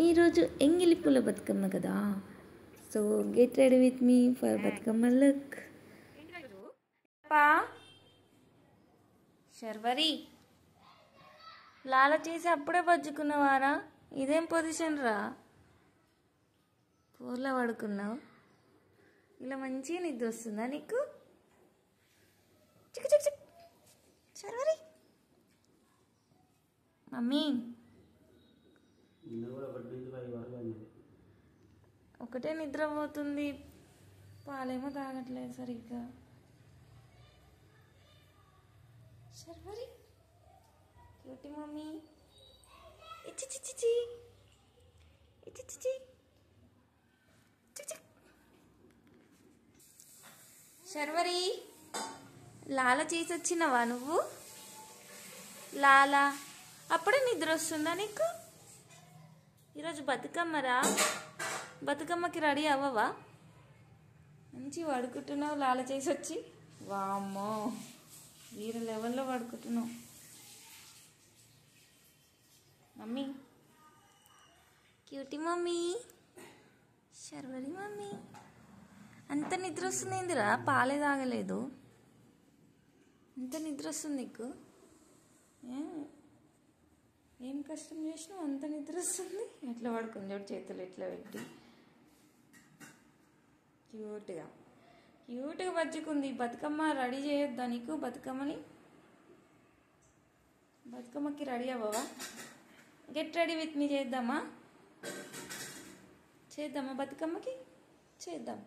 ఈరోజు ఎంగిలి పూల బతుకమ్మ కదా. So get ready with me for Bathukamma look. Sharvari Lala చేసి అప్పుడే బజ్జుకున్నవారా? ఇదేం పొజిషన్ రా, పూర్లో పడుకున్నావు. ఇలా మంచిగా నిద్ర వస్తుందా నీకు? చిక్ చిక్ చిక్. శర్వరి మమ్మీ ఒకటే నిద్ర పోతుంది, పాలేమో తాగట్లేదు సరిగ్గా. Sharvari cutie mummy. ఇచ్చి చిచ్చి ఇచ్చి చిచ్చి. శర్వరి లాల చేసి వచ్చినవా నువ్వు? లాల అప్పుడే నిద్ర వస్తుందా నీకు? ఈరోజు బతుకమ్మరా, బతుకమ్మకి రెడీ అవ్వవా? మంచి పడుకుంటున్నావు లాల చేసి వచ్చి. వామ్మో వీరు లెవెల్లో పడుకుంటున్నావు. Mummy cutie mummy. Sharvari mummy అంత నిద్ర వస్తుంది ఏందిరా? పాలే తాగలేదు, అంత నిద్ర వస్తుంది నీకు? ఏం కష్టం చేసినావు అంత నిద్ర వస్తుంది? ఎట్లా పడుకుంది చూడు, చేతులు ఎట్లా పెట్టి క్యూట్గా క్యూట్గా బజ్జుకుంది. బతుకమ్మ రెడీ చేయొద్దా నీకు? బతుకమ్మకి ready అవ్వవా? Get ready with me చేద్దామా బతుకమ్మకి చేద్దాం.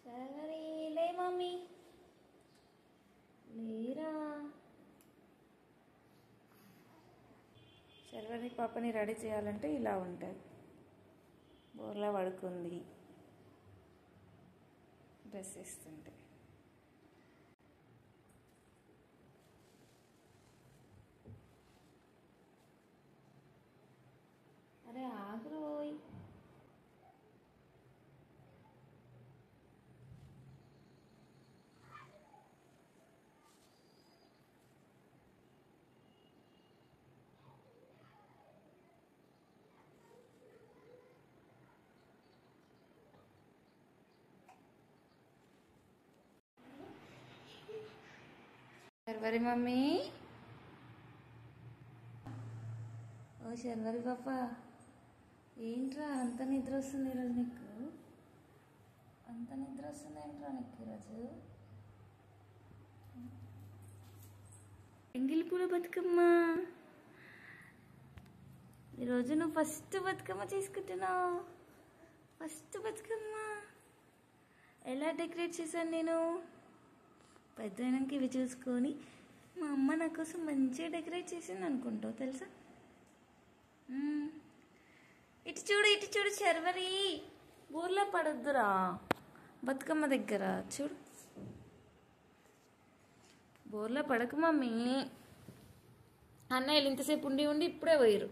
శర్వరి లే మమ్మీ, లేరా. శర్వరి పాపని రెడీ చేయాలంటే ఇలా ఉంటుంది. బోర్లా పడుకుంది డ్రెస్ వేస్తుంటే. అరే ఆగ్రోయ్. శర్వరి మమ్మీ. ఓ శర్వరి పాప ఏంట్రా అంత నిద్ర వస్తుంది ఈరోజు నీకు? అంత నిద్ర వస్తుంది ఏంట్రా నీకు ఈరోజు? ఎంగిలి పూల బతుకమ్మ ఈరోజు నువ్వు ఫస్ట్ బతుకమ్మ చేసుకుంటున్నావు. ఫస్ట్ బతుకమ్మ ఎలా డెకరేట్ చేశాను నేను? పెద్దయినాక ఇవి చూసుకొని మా అమ్మ నా కోసం మంచిగా డెకరేట్ చేసింది అనుకుంటావు తెలుసా? ఇటు చూడు శర్వరి, ఊర్లో పడొద్దురా బతుకమ్మ దగ్గర. చూడు బోర్లో పడకు మమ్మీ. అన్నయ్యలు ఇంతసేపు ఉండి ఇప్పుడే పోయారు.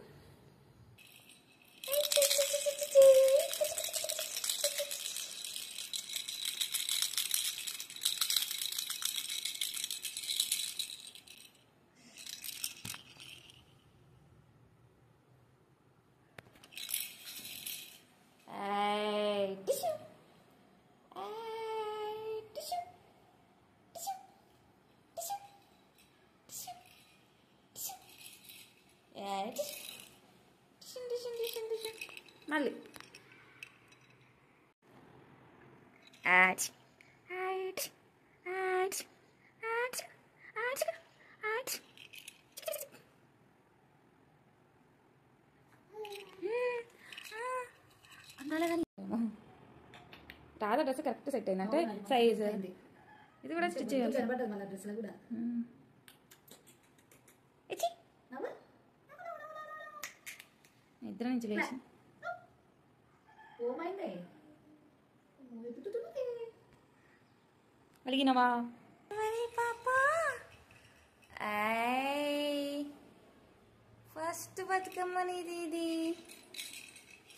Yeah. మళ్ళీ add add add add add add Radha dress correct set అయింది అంటే సైజ్ ఇది కూడా స్టిచ్ చేయాలి ఇద్దరు నుంచి వేసి అడిగినవా ఫస్ట్ బతుకమ్మ నీది ఇది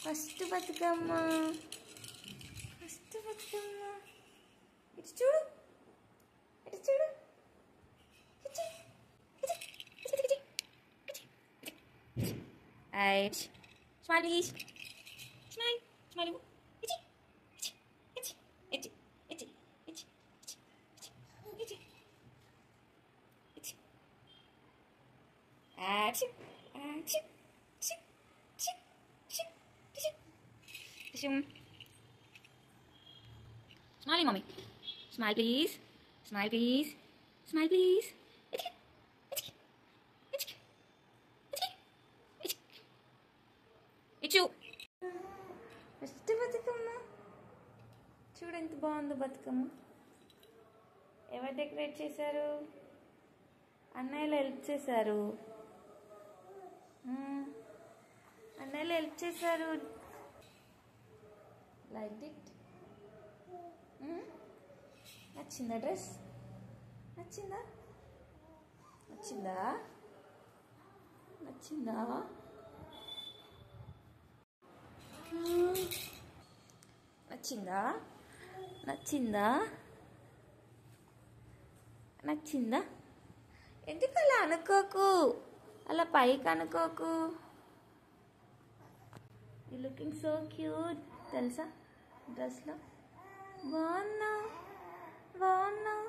ఫస్ట్ బతుకమ్మ ఫస్ట్ బతుకమ్మ ఇటు చూడు ఇటు చూడు Right. Smile, please. Smile. Smile. Itchy. Itchy. Itchy. Itchy. Itchy. Itchy. Itchy. Itchy. Achoo. Achoo. Achoo. Achoo. Achoo. Achoo. Smile, mommy. Smile, please. Smile, please. Smile, please. Itchy. Itchy. Itchy. ఇచ్చు first Bathukamma చూడు ఎంత బాగుందో బతుకమ్మ ఎవరు decorate చేశారు అన్నయ్యలు help చేశారు అన్నయ్యలు help చేశారు లైక్ ఇట్ నచ్చిందా డ్రెస్ నచ్చిందా నచ్చిందా నచ్చిందా నచ్చిందా నచ్చిందా నచ్చిందా ఎందుకు అలా అనుకోకు అలా పైకి అనుకోకు యూ లుకింగ్ సో క్యూట్ తెలుసా డ్రెస్లో బాగున్నావు బాగున్నావు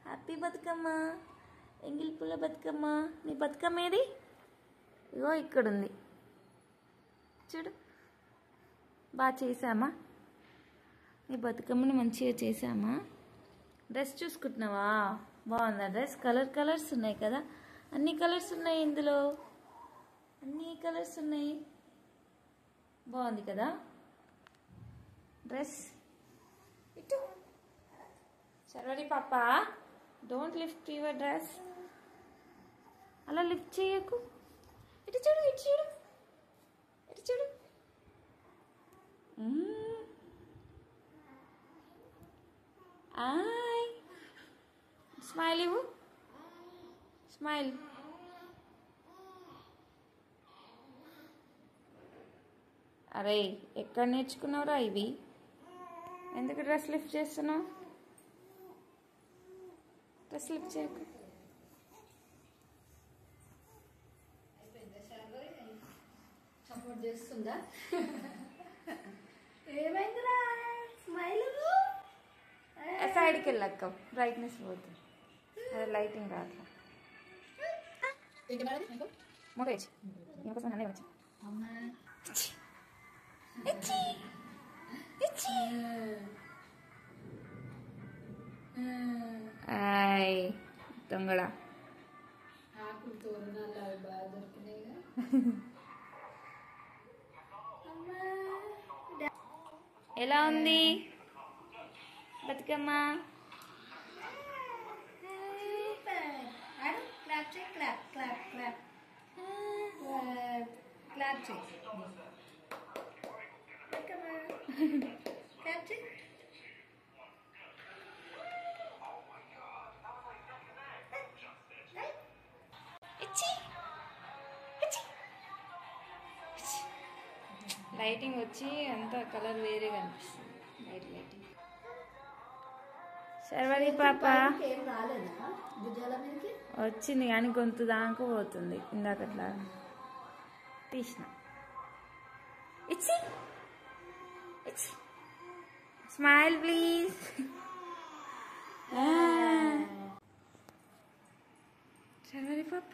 హ్యాపీ బతుకమ్మ ఎంగిల్ పుల్ల బతుకమ్మ నీ బతుకమ్మ ఏది ఇగో ఇక్కడుంది చూడు బాగా చేసామా నీ బతుకమ్మని మంచిగా చేసామా డ్రెస్ చూసుకుంటున్నావా బాగుందా డ్రెస్ కలర్స్ ఉన్నాయి కదా అన్ని కలర్స్ ఉన్నాయి ఇందులో అన్ని కలర్స్ ఉన్నాయి బాగుంది కదా డ్రెస్ ఇటు శర్వరి పాప డోంట్ లిఫ్ట్ యువర్ డ్రెస్ అలా లిఫ్ట్ చేయకు ఇటు చూడు ఇటు చూడు ఇటు చూడు ఆయ్ స్మైల్ ఇవ్వు స్మైల్ అరే ఎక్కడ నేర్చుకున్నావురా ఇవి ఎందుకు డ్రెస్ లిఫ్ట్ చేస్తున్నావు డ్రెస్ లిఫ్ట్ చేయకు సపోర్ట్ చేస్తుందా ఏమైందిరా స్మైల్ సైడ్కి వెళ్ళక్క బ్రైట్నెస్ పోతుంది అదే లైటింగ్ రాట్లా మొగేజ్ ఇంకోసం అన్నీ వచ్చి ఆయ్ దొంగడా ఆకులు తోరణాలు అవి బాగా దొరికినాయిగా ఎలా ఉంది బతుకమ్మ క్లాప్ చేయి క్లాప్ క్లాప్ క్లాప్ క్లాప్ చేయి క్లాప్ చేయి లైటింగ్ వచ్చి అంతా కలర్ వేరే కనిపిస్తుంది లైటింగ్ శర్వరి పాప ఏం రాలేదా భుజాల మీదకి వచ్చింది కానీ గొంతు దాకా పోతుంది ఇందాకట్లా తీసిన ఇచ్చి ఇచ్చి స్మైల్ ప్లీజ్ శర్వరి పాప